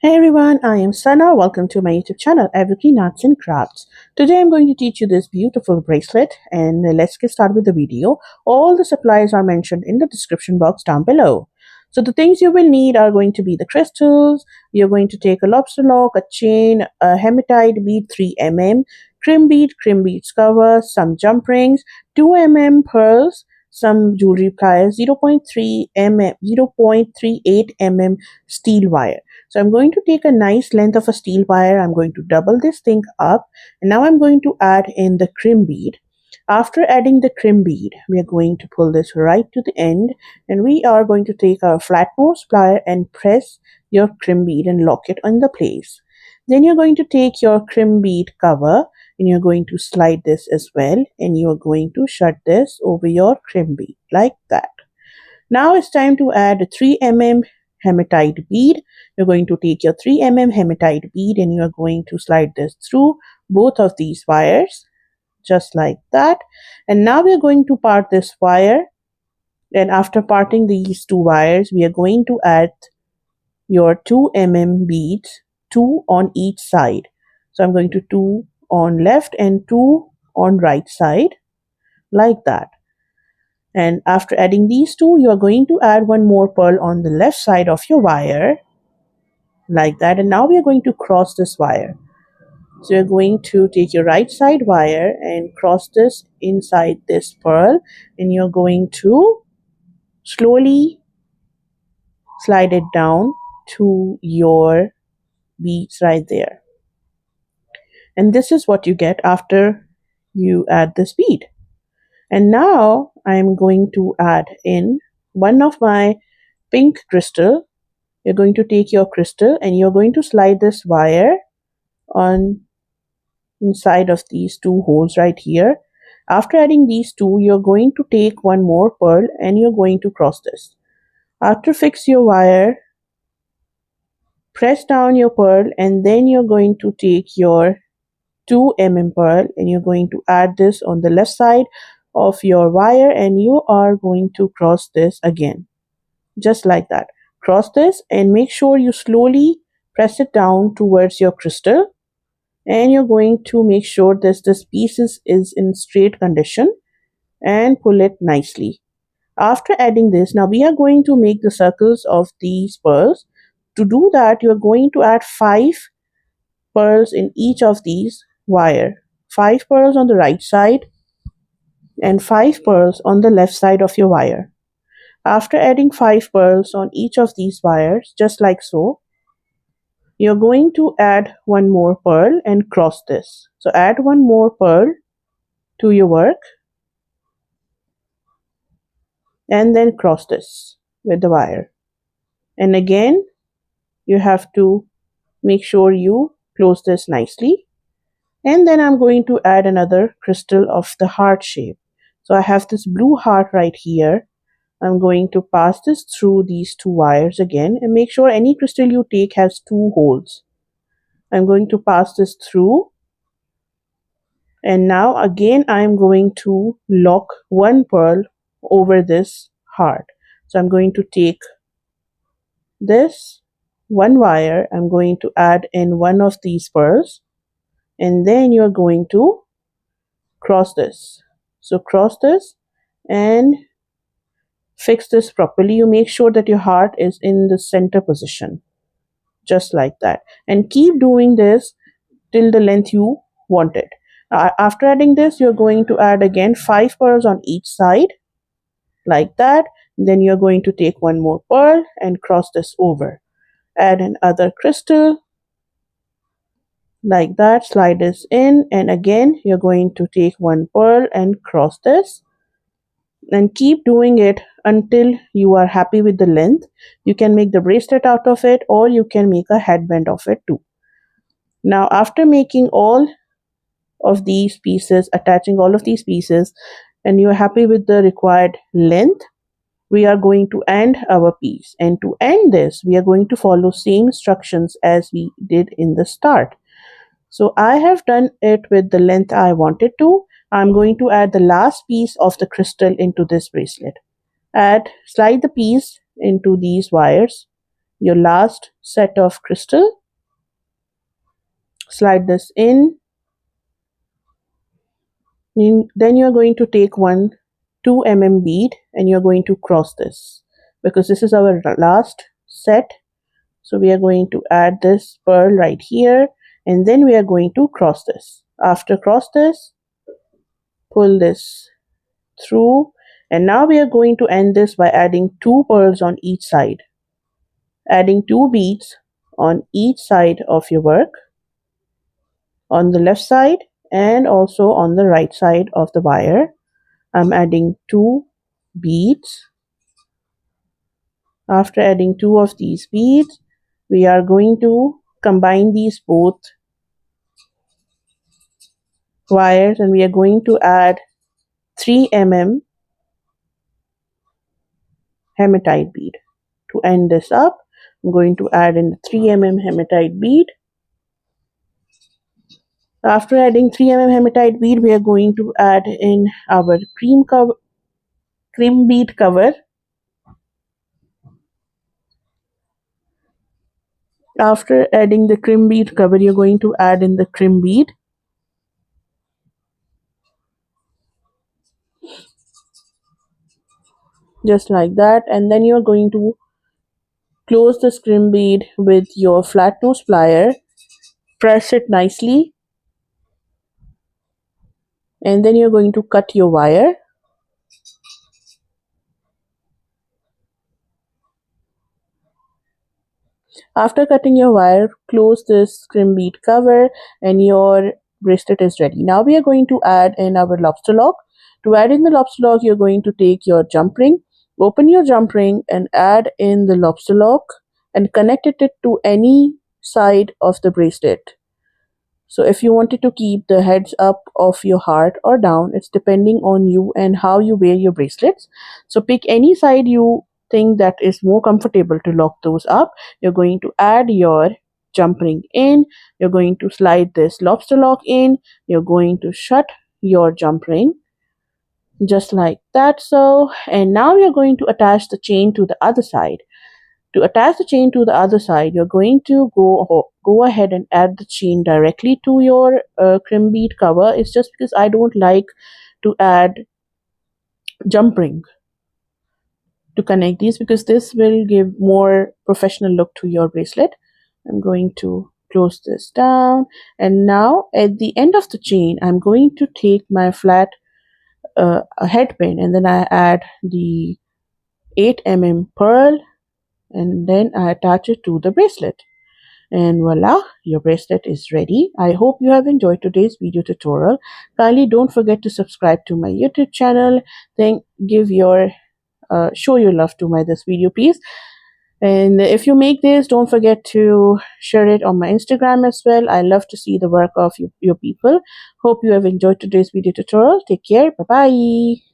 Hey everyone, I am Sana. Welcome to my YouTube channel, Everything Arts and Crafts. Today I'm going to teach you this beautiful bracelet and let's get started with the video. All the supplies are mentioned in the description box down below. So the things you will need are going to be the crystals. You're going to take a lobster lock, a chain, a hematite bead 3 mm, crimp beads cover, some jump rings, 2 mm pearls, some jewelry pliers, 0.38 mm steel wire. So I'm going to take a nice length of a steel wire. I'm going to double this thing up. And now I'm going to add in the crimp bead. After adding the crimp bead, we are going to pull this right to the end. And we are going to take our flatmost plier and press your crimp bead and lock it on the place. Then you're going to take your crimp bead cover and you're going to slide this as well. And you're going to shut this over your crimp bead like that. Now it's time to add a 3 mm hematite bead. You're going to take your 3 mm hematite bead and you're going to slide this through both of these wires just like that. And now we're going to part this wire, and after parting these two wires we are going to add your 2 mm beads, two on each side. So I'm going to two on left and two on right side like that. And after adding these two, you are going to add one more pearl on the left side of your wire like that. And now we are going to cross this wire. So you're going to take your right side wire and cross this inside this pearl, and you're going to slowly slide it down to your beads right there. And this is what you get after you add this bead. And now I'm going to add in one of my pink crystal. You're going to take your crystal and you're going to slide this wire on inside of these two holes right here. After adding these two, you're going to take one more pearl and you're going to cross this. After fix your wire, press down your pearl and then you're going to take your 2 mm pearl and you're going to add this on the left side of your wire, and you are going to cross this again just like that. Cross this and make sure you slowly press it down towards your crystal, and you're going to make sure this piece is in straight condition and pull it nicely. After adding this, now we are going to make the circles of these pearls. To do that, you're going to add 5 pearls in each of these wire. 5 pearls on the right side and 5 pearls on the left side of your wire. After adding 5 pearls on each of these wires, just like so, you're going to add one more pearl and cross this. So add one more pearl to your work and then cross this with the wire. And again, you have to make sure you close this nicely. And then I'm going to add another crystal of the heart shape. So I have this blue heart right here. I'm going to pass this through these two wires again, and make sure any crystal you take has 2 holes. I'm going to pass this through, and now again I'm going to lock one pearl over this heart. So I'm going to take this one wire, I'm going to add in one of these pearls, and then you're going to cross this. So cross this and fix this properly. You make sure that your heart is in the center position just like that, and keep doing this till the length you want it. After adding this, you're going to add again 5 pearls on each side like that. Then you're going to take one more pearl and cross this over. Add another crystal like that, slide this in, and again you're going to take one pearl and cross this, and keep doing it until you are happy with the length. You can make the bracelet out of it, or you can make a headband of it too. Now after making all of these pieces, attaching all of these pieces, and you're happy with the required length, we are going to end our piece. And to end this, we are going to follow same instructions as we did in the start. So I have done it with the length I wanted to. I'm going to add the last piece of the crystal into this bracelet. Slide the piece into these wires your last set of crystal, slide this in. Then you're going to take one 2 mm bead and you're going to cross this because this is our last set. So we are going to add this pearl right here and then we are going to cross this. After cross this, pull this through, and now we are going to end this by adding 2 pearls on each side. Adding 2 beads on each side of your work, on the left side and also on the right side of the wire. I'm adding 2 beads. After adding 2 of these beads, we are going to combine these both wires and we are going to add 3 mm hematite bead. To end this up, I'm going to add in the 3 mm hematite bead. After adding 3 mm hematite bead, we are going to add in our crimp bead cover. After adding the crimp bead cover, you're going to add in the crimp bead. Just like that, and then you're going to close the crimp bead with your flat nose plier, press it nicely, and then you're going to cut your wire. After cutting your wire, close this crimp bead cover and your bracelet is ready. Now we are going to add in our lobster lock. To add in the lobster lock, you're going to take your jump ring, open your jump ring and add in the lobster lock and connect it to any side of the bracelet. So if you wanted to keep the heads up of your heart or down, it's depending on you and how you wear your bracelets. So pick any side you think that is more comfortable to lock those up. You're going to add your jump ring in. You're going to slide this lobster lock in. You're going to shut your jump ring just like that. So, and now you're going to attach the chain to the other side. To attach the chain to the other side, you're going to go ahead and add the chain directly to your crimp bead cover. It's just because I don't like to add jump ring to connect these because this will give more professional look to your bracelet. I'm going to close this down, and now at the end of the chain, I'm going to take my flat head pin and then I add the 8 mm pearl and then I attach it to the bracelet. And voila, your bracelet is ready. I hope you have enjoyed today's video tutorial. Kindly don't forget to subscribe to my YouTube channel. Then give your show your love to my this video, please. And if you make this, don't forget to share it on my Instagram as well. I love to see the work of your people. Hope you have enjoyed today's video tutorial. Take care. Bye bye.